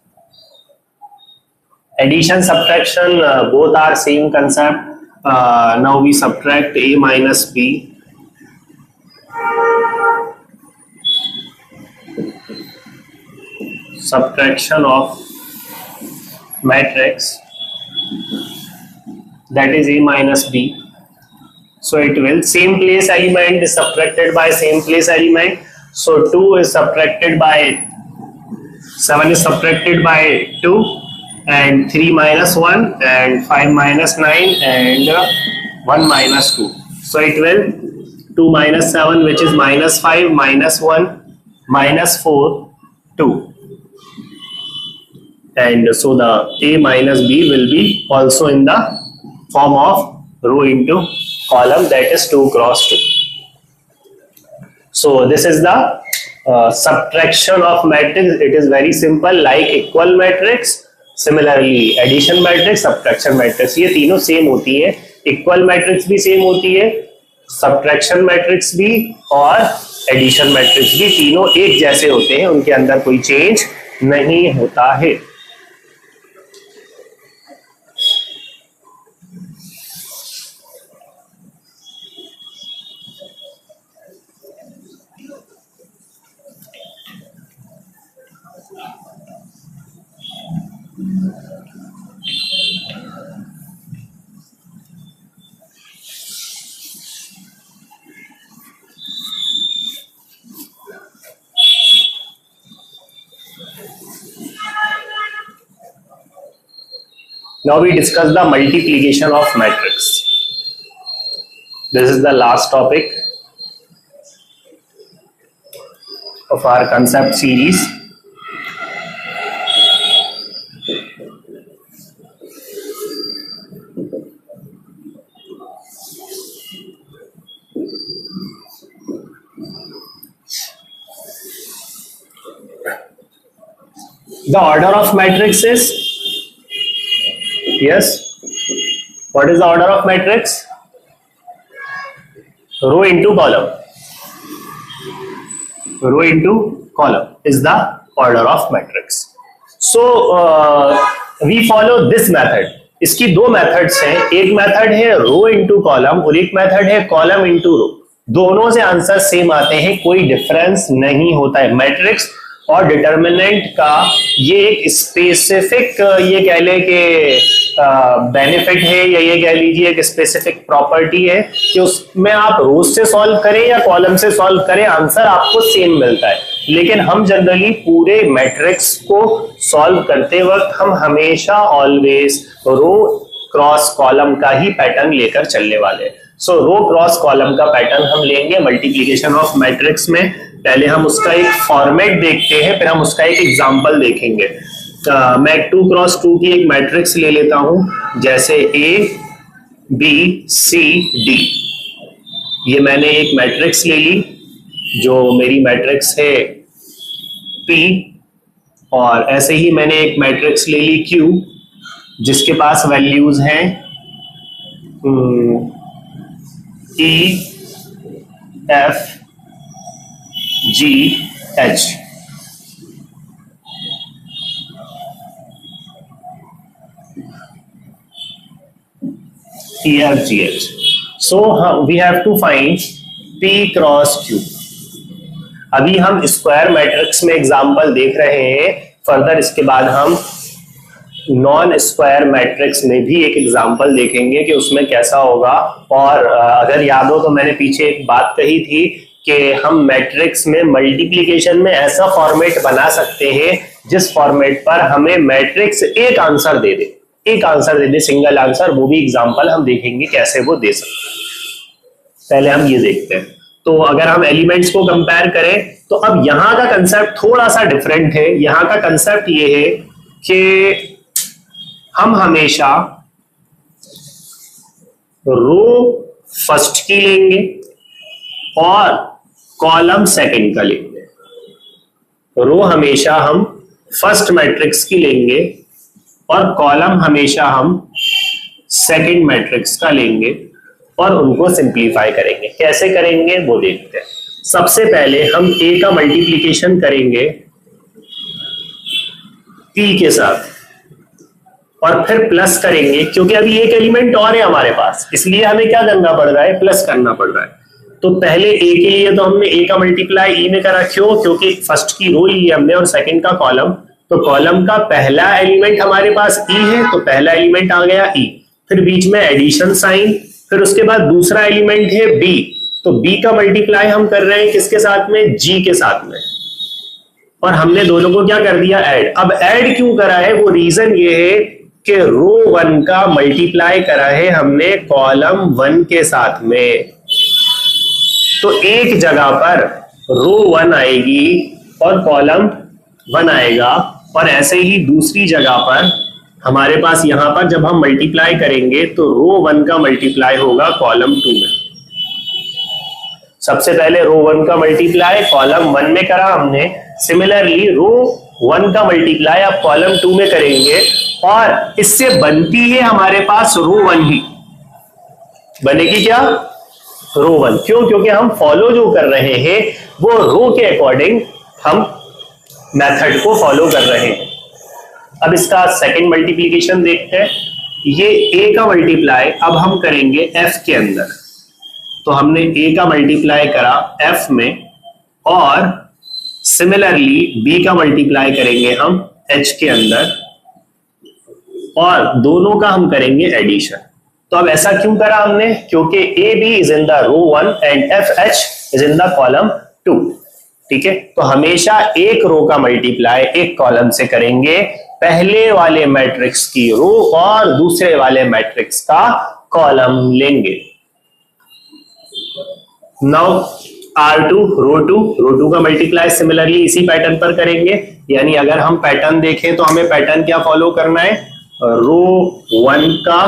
addition subtraction, both are same concept. Now we subtract a minus b, subtraction of matrix, that is a minus b. So it will, same place element is subtracted by same place element, so 2 is subtracted by 7 is subtracted by 2, and 3 minus 1, and 5 minus 9, and 1 minus 2. So it will 2 minus 7, which is minus 5, minus 1, minus 4, 2. And so the a minus b will be also in the form of row into column, that is 2 cross 2. So this is the subtraction of matrix. It is very simple, like equal matrix, similarly addition matrix, subtraction matrix, ये तीनों same होती है। Equal matrix भी same होती है, subtraction matrix भी और addition matrix भी, तीनों एक जैसे होते हैं, उनके अंदर कोई चेंज नहीं होता है। Now we discuss the multiplication of matrix. This is the last topic of our concept series. The order of matrix is, yes, what is the order of matrix? Row into column. Row into column is the order of matrix. So we follow this method. इसकी दो methods हैं, एक method है रो into column और एक method है column into रो। दोनों से आंसर सेम आते हैं, कोई डिफरेंस नहीं होता है। मैट्रिक्स और डिटर्मिनेंट का ये एक स्पेसिफिक, ये कह ले कि बेनिफिट है, या ये कह लीजिए एक स्पेसिफिक प्रॉपर्टी है कि उसमें आप रोज से सॉल्व करें या कॉलम से सॉल्व करें, आंसर आपको सेम मिलता है। लेकिन हम जनरली पूरे मैट्रिक्स को सॉल्व करते वक्त हम हमेशा ऑलवेज रो क्रॉस कॉलम का ही पैटर्न लेकर चलने वाले। सो रो क्रॉस कॉलम का पैटर्न हम लेंगे मल्टीप्लिकेशन ऑफ मैट्रिक्स में। पहले हम उसका एक फॉर्मेट देखते हैं, फिर हम उसका एक एग्जांपल देखेंगे। मैं 2 क्रॉस 2 की एक मैट्रिक्स ले लेता हूं, जैसे A B C D। ये मैंने एक मैट्रिक्स ले ली जो मेरी मैट्रिक्स है P, और ऐसे ही मैंने एक मैट्रिक्स ले ली Q जिसके पास वैल्यूज हैं E F G H। E F G H। So we have to find P cross Q। अभी हम स्क्वायर मैट्रिक्स में एग्जांपल देख रहे हैं, फर्दर इसके बाद हम नॉन स्क्वायर मैट्रिक्स में भी एक एग्जांपल देखेंगे कि उसमें कैसा होगा। और अगर याद हो तो मैंने पीछे एक बात कही थी कि हम मैट्रिक्स में मल्टीप्लिकेशन में ऐसा फॉर्मेट बना सकते हैं जिस फॉर्मेट पर हमें मैट्रिक्स एक आंसर दे दे, एक आंसर दे दे, सिंगल आंसर। वो भी एग्जांपल हम देखेंगे कैसे वो दे सकते। पहले हम ये देखते हैं। तो अगर हम एलिमेंट्स को कंपेयर करें तो अब यहां का कंसेप्ट थोड़ा सा डिफरेंट है। यहां का कंसेप्ट ये है कि हम हमेशा रो फर्स्ट की लेंगे और कॉलम सेकंड का लेंगे। रो हमेशा हम फर्स्ट मैट्रिक्स की लेंगे और कॉलम हमेशा हम सेकंड मैट्रिक्स का लेंगे और उनको सिंपलीफाई करेंगे। कैसे करेंगे वो देखते हैं। सबसे पहले हम A का मल्टीप्लिकेशन करेंगे P के साथ और फिर प्लस करेंगे, क्योंकि अभी एक एलिमेंट और है हमारे पास, इसलिए हमें क्या करना पड़ रहा है, प्लस करना पड़ रहा है। तो पहले A के लिए तो हमने A का मल्टीप्लाई E में करा, क्यों? क्योंकि फर्स्ट की रो ली हमने और सेकंड का कॉलम, तो कॉलम का पहला एलिमेंट हमारे पास E है, तो पहला एलिमेंट आ गया E। फिर बीच में एडिशन साइन, फिर उसके बाद दूसरा एलिमेंट है B, तो B का मल्टीप्लाई हम कर रहे हैं किसके साथ में, G के साथ में, और हमने दोनों को क्या कर दिया, ऐड। अब ऐड क्यों करा है, वो रीजन ये है कि रो 1 का मल्टीप्लाई करा है हमने कॉलम 1 के साथ में, तो एक जगह पर रो 1 आएगी और कॉलम 1 आएगा, और ऐसे ही दूसरी जगह पर हमारे पास यहां पर जब हम मल्टीप्लाई करेंगे तो रो 1 का मल्टीप्लाई होगा कॉलम 2 में। सबसे पहले रो 1 का मल्टीप्लाई कॉलम 1 में करा हमने, सिमिलरली रो 1 का मल्टीप्लाई आप कॉलम 2 में करेंगे और इससे बनती है हमारे पास रो 1 ही, बनेगी क्या, रो 1। क्यों? क्योंकि हम फॉलो जो कर रहे हैं वो रो के अकॉर्डिंग हम मेथड को फॉलो कर रहे हैं। अब इसका सेकंड मल्टीप्लिकेशन देखते हैं। ये A का मल्टीप्लाई अब हम करेंगे F के अंदर, तो हमने A का मल्टीप्लाई करा F में और सिमिलरली B का मल्टीप्लाई करेंगे हम H के अंदर और दोनों का हम करेंगे एडिशन। तो अब ऐसा क्यों करा हमने, क्योंकि AB is in the row 1 and FH is in the column 2। ठीक है, तो हमेशा एक रो का मल्टीप्लाई एक कॉलम से करेंगे, पहले वाले मैट्रिक्स की रो और दूसरे वाले मैट्रिक्स का कॉलम लेंगे। नाउ R2 रो 2 का मल्टीप्लाई सिमिलरली इसी पैटर्न पर करेंगे। यानी अगर हम पैटर्न देखें तो हमें पैटर्न क्या फॉलो करना है, रो 1 का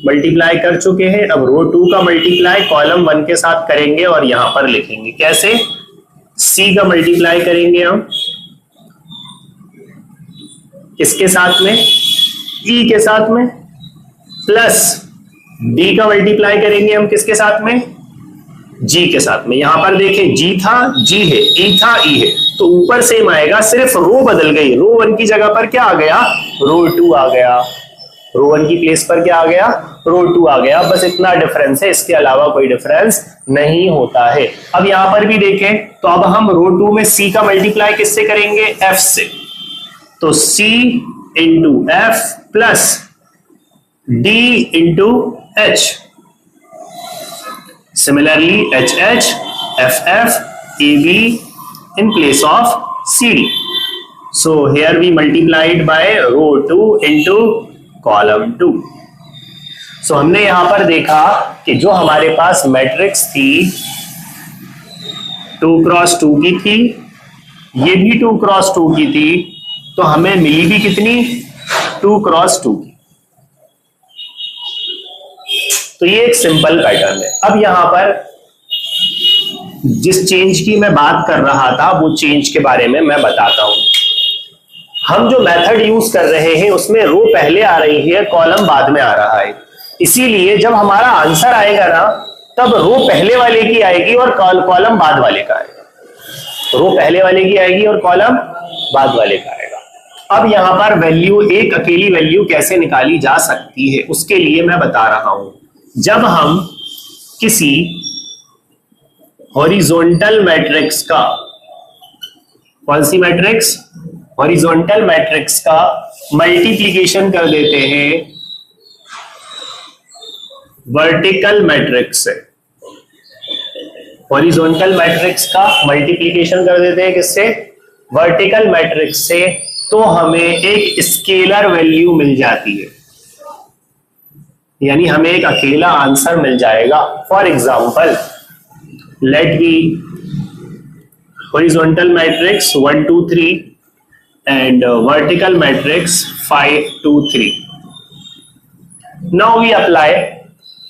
मल्टीप्लाई कर चुके हैं, अब रो 2 का मल्टीप्लाई कॉलम 1 के साथ करेंगे और यहां पर लिखेंगे कैसे, C का मल्टीप्लाई करेंगे हम किसके साथ में, E के साथ में, प्लस D का मल्टीप्लाई करेंगे हम किसके साथ में, G के साथ में। यहां पर देखें G था G है, E था E है, तो ऊपर सेम आएगा, सिर्फ रो बदल गई, रो 1 की जगह पर क्या आ गया, रो 2 आ गया। रो 1 की प्लेस पर क्या आ गया, रो 2 आ गया। बस इतना डिफरेंस है, इसके अलावा कोई डिफरेंस नहीं होता है। अब यहां पर भी देखें तो अब हम रो 2 में सी का मल्टीप्लाई किससे करेंगे, एफ से। तो C into F plus D into H, similarly H H F F A B in place of CD. So here we multiplied by row 2 into column 2. So हमने यहां पर देखा कि जो हमारे पास मैट्रिक्स थी 2 क्रॉस 2 की थी, ये भी 2 क्रॉस 2 की थी, तो हमें मिली भी कितनी, 2 क्रॉस 2 की। तो ये एक सिंपल पैटर्न है। अब यहां पर जिस चेंज की मैं बात कर रहा था वो चेंज के बारे में मैं बताता हूं। हम जो मेथड यूज कर रहे हैं उसमें रो पहले आ रही है, कॉलम बाद में आ रहा है। इसीलिए जब हमारा आंसर आएगा ना तब रो पहले वाले की आएगी और कॉलम बाद वाले का आएगा। रो पहले वाले की आएगी और कॉलम बाद वाले का आएगा। अब यहां पर वैल्यू, एक अकेली वैल्यू कैसे निकाली जा सकती है उसके लिए मैं बता रहा हूं। जब हम किसी हॉरिजॉन्टल मैट्रिक्स का, कौन सी मैट्रिक्स, हॉरिजॉन्टल मैट्रिक्स का मल्टीप्लिकेशन कर देते हैं वर्टिकल मैट्रिक्स से, हॉरिजॉन्टल मैट्रिक्स का मल्टीप्लिकेशन कर देते हैं किससे, वर्टिकल मैट्रिक्स से, तो हमें एक स्केलर वैल्यू मिल जाती है, यानी हमें एक अकेला आंसर मिल जाएगा। For example let be horizontal matrix 1 2 3 and vertical matrix 5 2 3. Now we apply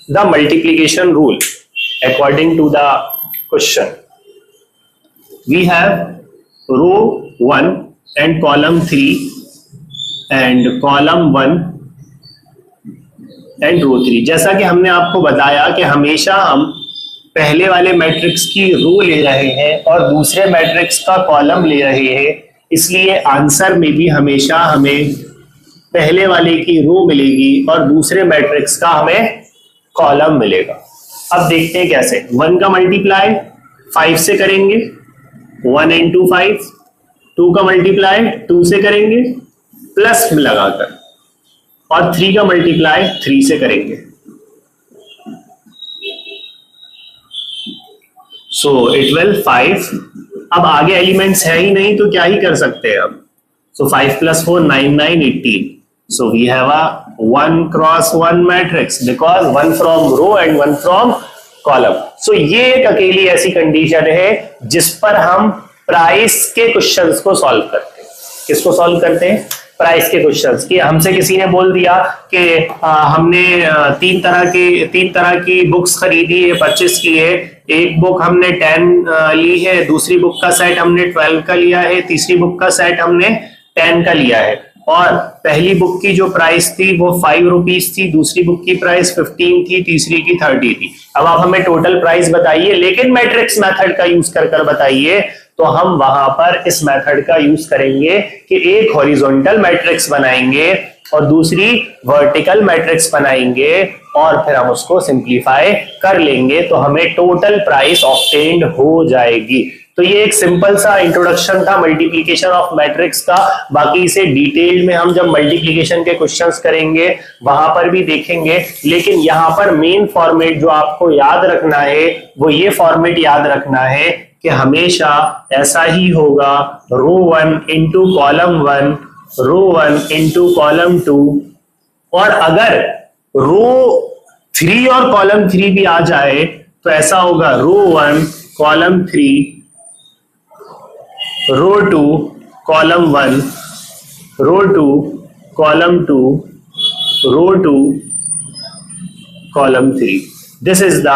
the multiplication rule according to the question. We have row 1 and column 3 and column 1 and row 3। जैसा कि हमने आपको बताया कि हमेशा हम पहले वाले मैट्रिक्स की रो ले रहे हैं और दूसरे मैट्रिक्स का कॉलम ले रहे हैं, इसलिए आंसर में भी हमेशा हमें पहले वाले की रो मिलेगी और दूसरे मैट्रिक्स का हमें कॉलम मिलेगा। अब देखते हैं कैसे। 1 का मल्टीप्लाई 5 से करेंगे, 1 इंटू 5, 2 का मल्टीप्लाई 2 से करेंगे प्लस लगाकर, और 3 का मल्टीप्लाई 3 से करेंगे। सो इट विल 5। अब आगे एलिमेंट्स है ही नहीं तो क्या ही कर सकते हैं अब। So 5 + 4 9 9 18। So we have a 1 cross 1 matrix because 1 from row and 1 from column. So ये एक अकेली ऐसी कंडीशन है जिस पर हम प्राइस के क्वेश्चंस को सॉल्व करते हैं। किसको सॉल्व करते हैं, प्राइस के क्वेश्चंस की। हमसे किसी ने बोल दिया कि हमने तीन तरह की बुक्स खरीदी है, परचेस की है। एक बुक हमने 10 ली है, दूसरी बुक का सेट हमने 12 का लिया है, तीसरी बुक का सेट हमने 10 का लिया है। और पहली बुक की जो प्राइस थी वो 5 रुपीज थी, दूसरी बुक की प्राइस 15 थी, तीसरी की 30 थी। अब आप हमें टोटल प्राइस बताइए, लेकिन मैट्रिक्स मेथड का यूज कर बताइए। तो हम वहां पर इस मेथड का यूज करेंगे कि एक हॉरिजॉन्टल मैट्रिक्स बनाएंगे और दूसरी वर्टिकल मैट्रिक्स बनाएंगे और फिर हम उसको सिंप्लीफाई कर लेंगे तो हमें टोटल प्राइस ऑब्टेन्ड हो जाएगी। तो ये एक सिंपल सा इंट्रोडक्शन था मल्टीप्लिकेशन ऑफ मैट्रिक्स का। बाकी इसे डिटेल में हम जब मल्टीप्लिकेशन के क्वेश्चंस करेंगे वहां पर भी देखेंगे, लेकिन यहाँ पर मेन फॉर्मेट जो आपको याद रखना है वो ये फॉर्मेट याद रखना है कि हमेशा ऐसा ही होगा, रो 1 इंटू कॉलम 1, रो 1 इंटू कॉलम 2, और अगर रो 3 और कॉलम 3 भी आ जाए तो ऐसा होगा row 1 column 3, row 2 column 1, row 2 column 2, row 2 column 3। This is the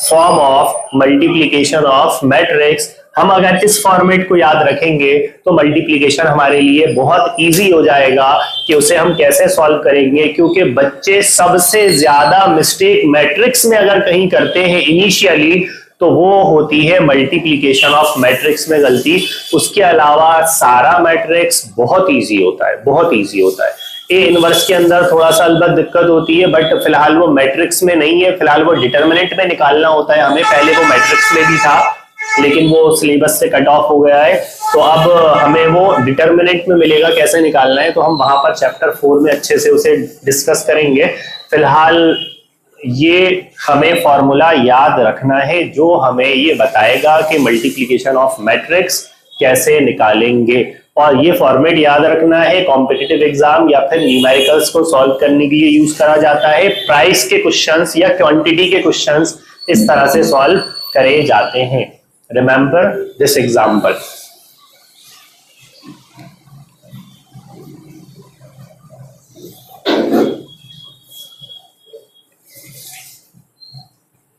form of multiplication of matrix. हम अगर इस फॉर्मेट को याद रखेंगे तो मल्टीप्लीकेशन हमारे लिए बहुत इजी हो जाएगा कि उसे हम कैसे सॉल्व करेंगे, क्योंकि बच्चे सबसे ज्यादा मिस्टेक मैट्रिक्स में अगर कहीं करते हैं इनिशियली तो वो होती है मल्टीप्लीकेशन ऑफ मैट्रिक्स में गलती। उसके अलावा सारा मैट्रिक्स बहुत इजी होता है, बहुत इजी होता है। ए इनवर्स के अंदर थोड़ा सा अलबत्त दिक्कत होती है, बट फिलहाल वो मैट्रिक्स में नहीं है, फिलहाल वो डिटर्मिनेंट में निकालना होता है हमें। पहले वो मैट्रिक्स में भी था लेकिन वो सिलेबस से कट ऑफ हो गया है, तो अब हमें वो डिटर्मिनेंट में मिलेगा कैसे निकालना है, तो हम वहां पर चैप्टर 4 में अच्छे से उसे डिस्कस करेंगे। फिलहाल ये हमें फॉर्मूला याद रखना है जो हमें ये बताएगा कि मल्टीप्लिकेशन ऑफ मैट्रिक्स कैसे निकालेंगे, और ये फॉर्मेट याद रखना है। कॉम्पिटिटिव एग्जाम या फिर न्यूमेरिकल्स को सॉल्व करने के लिए यूज करा जाता है। प्राइस के क्वेश्चंस या क्वांटिटी के क्वेश्चंस इस तरह से सॉल्व करे जाते हैं। Remember this example.